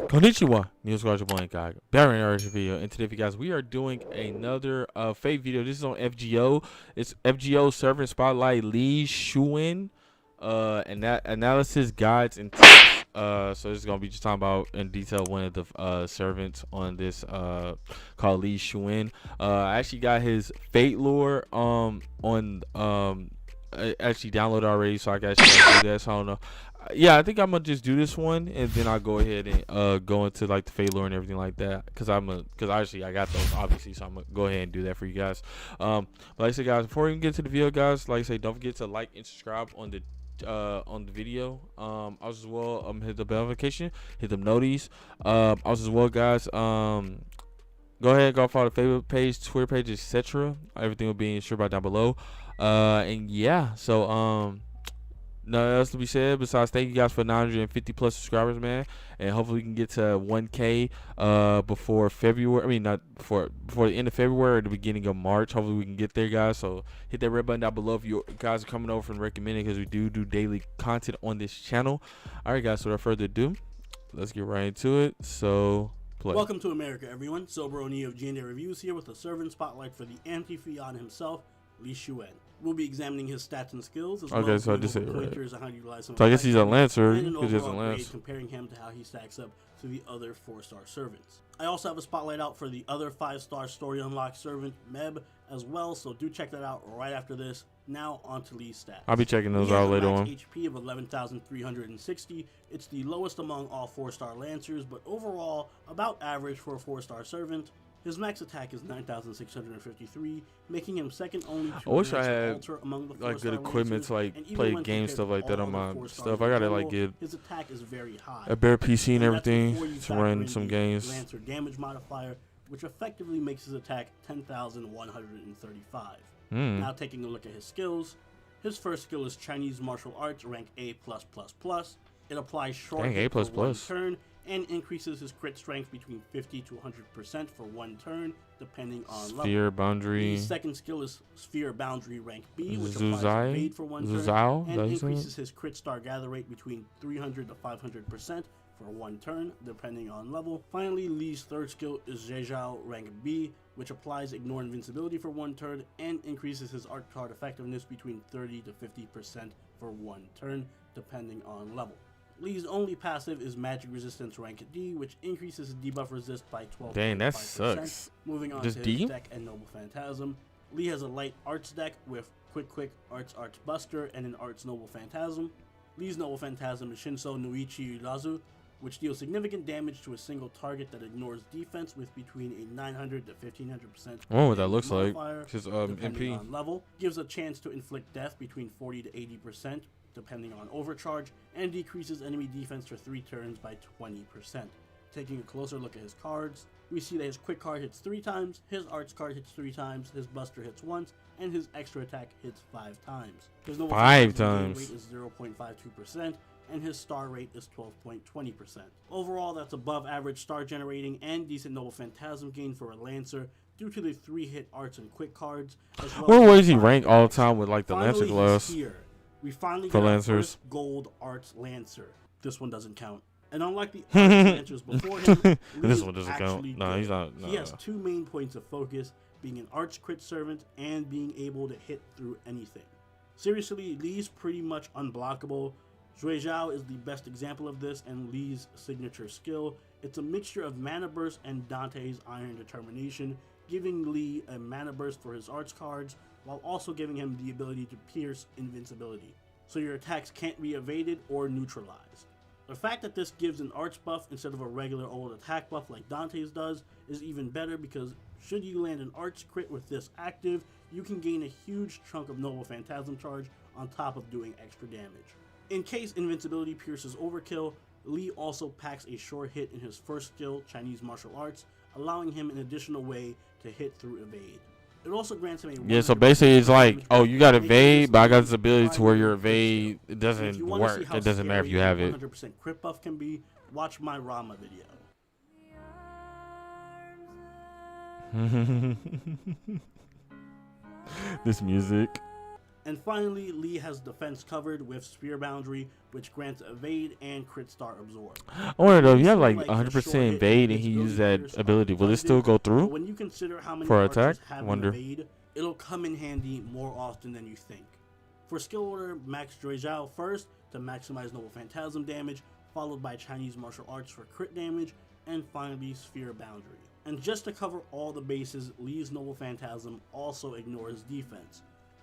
Konnichiwa, Neil Squadron INCOG, Baron AREVIEWS, and today, guys, we are doing another fake video. This is on FGO. It's FGO Servant Spotlight Lee Shuwen, and that analysis guides and tips. So this is gonna be just talking about in detail one of the servants on this called Lee Shuwen. I actually got his Fate lore I actually downloaded already, so I can actually do that. So I don't know. Yeah, I think I'm gonna just do this one, and then I'll go ahead and go into like the Fate lore and everything like that. Cause actually I got those obviously, so I'm gonna go ahead and do that for you guys. But like I said, guys, before we even get to the video, guys, like I say, don't forget to like and subscribe on the video. As well, hit the bell notification, hit them noties. As well, guys, go ahead, go follow the Facebook page, Twitter page, etc. Everything will be insured by down below. And yeah, so nothing else to be said besides thank you guys for 950 plus subscribers, man, and hopefully we can get to 1K before February. I mean, not before the end of February or the beginning of March. Hopefully we can get there, guys. So hit that red button down below if you guys are coming over and recommending, because we do daily content on this channel. All right, guys, so without further ado, let's get right into it. So play. Welcome to America, everyone. Sober Oni of AREVIEWS here with a servant spotlight for the anti-Fion himself, Lee Shuwen. We'll be examining his stats and skills, as well as pointers on how to utilize some. So I guess he's a Lancer, and an because he has a overall grade Lance. comparing him to how he stacks up to the other 4-star servants. I also have a spotlight out for the other 5-star story unlocked servant, Meb, as well, so do check that out right after this. Now on to Lee's stats. I'll be checking those out later on. HP of 11,360. It's the lowest among all 4-star Lancers, but overall about average for a 4-star servant. His max attack is 9,653, making him second only to I wish I had among the like good equipment to like play game stuff like that on my stuff. I gotta like get his attack is very high. a better PC and everything to run some games. Lancer damage modifier, which effectively makes his attack 10,135. Now taking a look at his skills, his first skill is Chinese martial arts, rank A+++. It applies short hit for 1 turn and increases his crit strength between 50 to 100% for 1 turn, depending on level. Sphere boundary. His second skill is Sphere Boundary rank B, which applies evade for 1 turn and increases his crit star gather rate between 300 to 500% for 1 turn, depending on level. Finally, Lee's third skill is Zhejiao rank B, which applies ignore invincibility for 1 turn and increases his art card effectiveness between 30 to 50% for 1 turn, depending on level. Lee's only passive is Magic Resistance rank D, which increases his debuff resist by 12%. Dang, that sucks. Moving on to his deck and Noble Phantasm. Lee has a light arts deck with Quick, Arts Buster, and an Arts Noble Phantasm. Lee's Noble Phantasm is Shinso Nuichi Urazu, which deals significant damage to a single target that ignores defense with between a 900 to 1500%. Oh, what that looks like. Just MP. On level, gives a chance to inflict death between 40 to 80%. Depending on overcharge, and decreases enemy defense for 3 turns by 20%. Taking a closer look at his cards, we see that his quick card hits 3 times, his arts card hits 3 times, his buster hits once, and his extra attack hits 5 times. His noble 5 times. Rate is 0.52%, and his star rate is 12.20%. Overall, that's above average star generating and decent Noble Phantasm gain for a Lancer due to the 3-hit arts and quick cards. Where is he ranked all the time with like the Lancer class? We finally got our first gold arts Lancer. This one doesn't count. And unlike the arts Lancers before him, this one doesn't count. No, he's not. No. He has 2 main points of focus, being an arts crit servant and being able to hit through anything. Seriously, Lee's pretty much unblockable. Zhuejiao is the best example of this and Lee's signature skill. It's a mixture of Mana Burst and Dante's Iron Determination, giving Lee a Mana Burst for his arts cards, while also giving him the ability to pierce invincibility, so your attacks can't be evaded or neutralized. The fact that this gives an arts buff instead of a regular old attack buff like Dante's does is even better, because should you land an arts crit with this active, you can gain a huge chunk of Noble Phantasm charge on top of doing extra damage. In case invincibility pierces overkill, Lee also packs a short hit in his first skill, Chinese martial arts, allowing him an additional way to hit through evade. It also grants him a so basically it's like, oh, you got evade, but I got this ability to where your evade, it doesn't work. It doesn't matter if you have it. 100% crit buff can be. Watch my Rama video. This music. And finally, Lee has defense covered with Sphere Boundary, which grants evade and crit star absorb. I wonder though, if you have like a 100% short hit evade and he uses that ability, will it still go but through when you consider how many for archers attack? have Wonder. evade, it'll come in handy more often than you think. For skill order, max Joy Zhao first to maximize Noble Phantasm damage, followed by Chinese Martial Arts for crit damage, and finally Sphere Boundary. And just to cover all the bases, Lee's Noble Phantasm also ignores defense.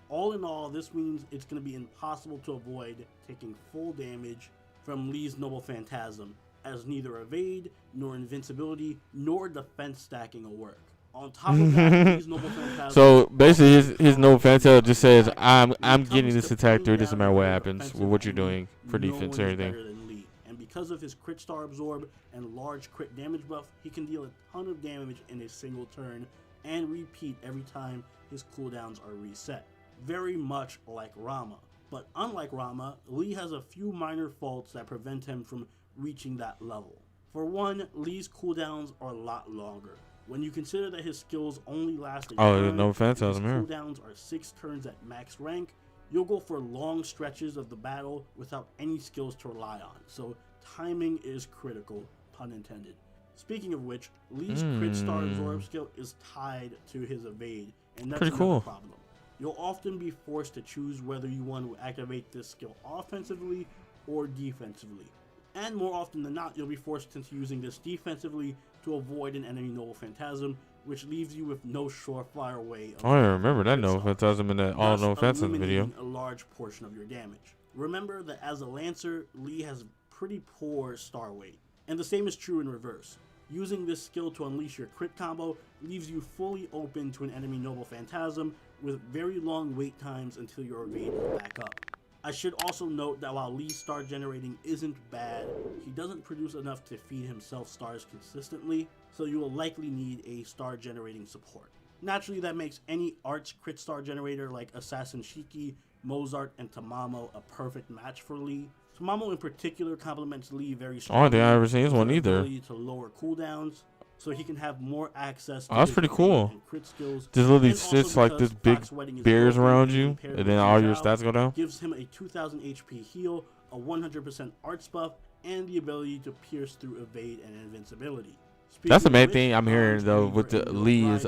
All in all, this means it's going to be impossible to avoid taking full damage from Lee's Noble Phantasm, as neither evade, nor invincibility, nor defense stacking will work. On top of that, Lee's Noble Phantasm... So basically, his Noble Phantasm just says, I'm getting this attack through. It doesn't matter what happens with what you're doing for defense or anything. And because of his crit star absorb and large crit damage buff, he can deal a ton of damage in a single turn and repeat every time his cooldowns are reset. Very much like Rama. But unlike Rama, Lee has a few minor faults that prevent him from reaching that level. For one, Lee's cooldowns are a lot longer. When you consider that his skills only last a turn, no his Phantasm here. cooldowns are 6 turns at max rank, you'll go for long stretches of the battle without any skills to rely on. So timing is critical, pun intended. Speaking of which, Lee's crit star absorb skill is tied to his evade, and that's pretty another cool. problem. You'll often be forced to choose whether you want to activate this skill offensively or defensively. And more often than not, you'll be forced into using this defensively to avoid an enemy Noble Phantasm, which leaves you with no surefire way of... I remember that Noble Phantasm in that all Noble Phantasm video. A large portion of your damage. Remember that as a Lancer, Lee has pretty poor star weight. And the same is true in reverse. Using this skill to unleash your crit combo leaves you fully open to an enemy Noble Phantasm with very long wait times until your evade is back up. I should also note that while Lee's star generating isn't bad, he doesn't produce enough to feed himself stars consistently, so you will likely need a star generating support. Naturally, that makes any arch crit star generator like Assassin Shiki, Mozart, and Tamamo a perfect match for Lee. Tamamo in particular complements Lee very strongly. I don't think I ever seen this one either. To lower cooldowns, so he can have more access to that's pretty cool. Crit skills. Just literally sits like this big bears around you, and then all your stats go down. Gives him a 2000 HP heal, a 100% arts buff, and the ability to pierce through evade and invincibility. That's the main thing I'm hearing though with the Lee is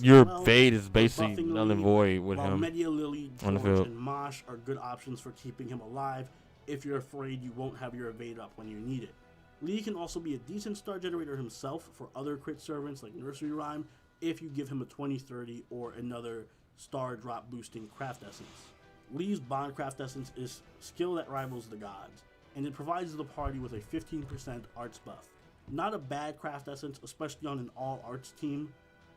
your evade is basically null and void with him Media Lily, on the field. And Mosh are good options for keeping him alive if you're afraid you won't have your evade up when you need it. Lee can also be a decent star generator himself for other crit servants like Nursery Rhyme if you give him a 20-30 or another star drop boosting craft essence. Lee's Bond craft essence is skill that rivals the gods, and it provides the party with a 15% arts buff. Not a bad craft essence, especially on an all arts team,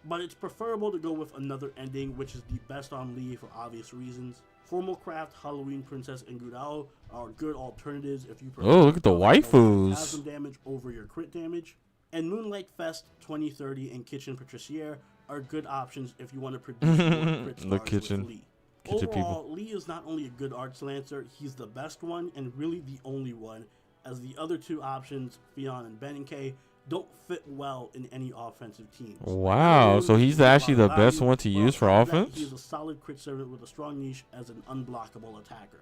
but it's preferable to go with another ending, which is the best on Lee for obvious reasons. Formal Craft, Halloween Princess, and Gudao are good alternatives if you prefer. Oh, look at the waifus. Damage over your crit damage. And Moonlight Fest, 2030, and Kitchen Patriciere are good options if you want to produce more crit stars kitchen. with Lee. Kitchen Overall, people. Lee is not only a good arts lancer, he's the best one and really the only one, as the other two options, Fionn and Beninke, don't fit well in any offensive teams. Wow, so he's actually the best one to use for offense? He's a solid crit servant with a strong niche as an unblockable attacker.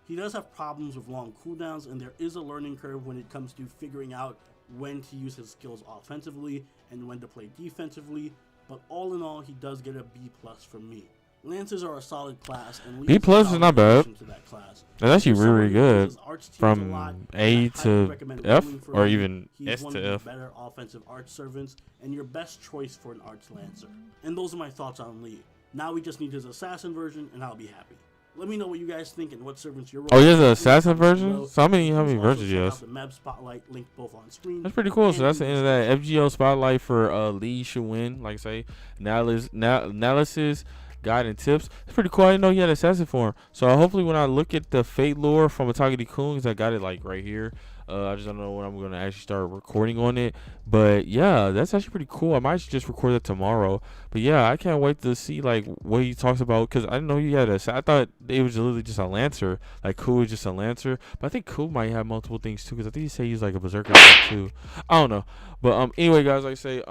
He does have problems with long cooldowns, and there is a learning curve when it comes to figuring out when to use his skills offensively and when to play defensively, but all in all, he does get a B+ from me. Lancers are a solid class, and B+ is not bad. To that class. That's actually really good. From lot, A to F, or even He's S one to of the F. better offensive arts servants, and your best choice for an arts lancer. And those are my thoughts on Lee. Now we just need his assassin version, and I'll be happy. Let me know what you guys think and what servants you're rolling. Oh, he has an assassin version? So how many versions he has? The Meb Spotlight linked both on screen. That's pretty cool. So that's the end of that FGO Spotlight for Lee Shuwen, like I say. Analysis, guide, and tips. It's pretty cool. I didn't know he had assassin form. So hopefully when I look at the Fate lore from Atagati Kungs, I got it like right here. I just don't know when I'm going to actually start recording on it. But yeah, that's actually pretty cool. I might just record it tomorrow. But yeah, I can't wait to see like what he talks about, because I didn't know he had a. I thought it was literally just a Lancer. Like Ku is just a Lancer. But I think Ku might have multiple things too, because I think he said he's like a Berserker too. I don't know. But anyway, guys, like I say,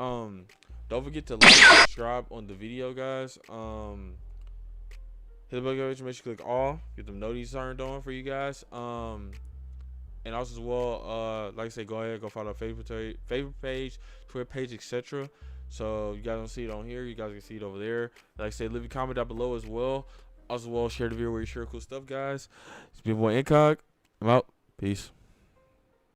Don't forget to like and subscribe on the video, guys. Hit the bell notification, make sure you click all. Get them notifications turned on for you guys. And also as well, like I say, go ahead, go follow our favorite page, Twitter page, etc. So you guys don't see it on here, you guys can see it over there. Like I say, leave a comment down below as well. Also, share the video where you share cool stuff, guys. It's been boy INCOG. I'm out. Peace.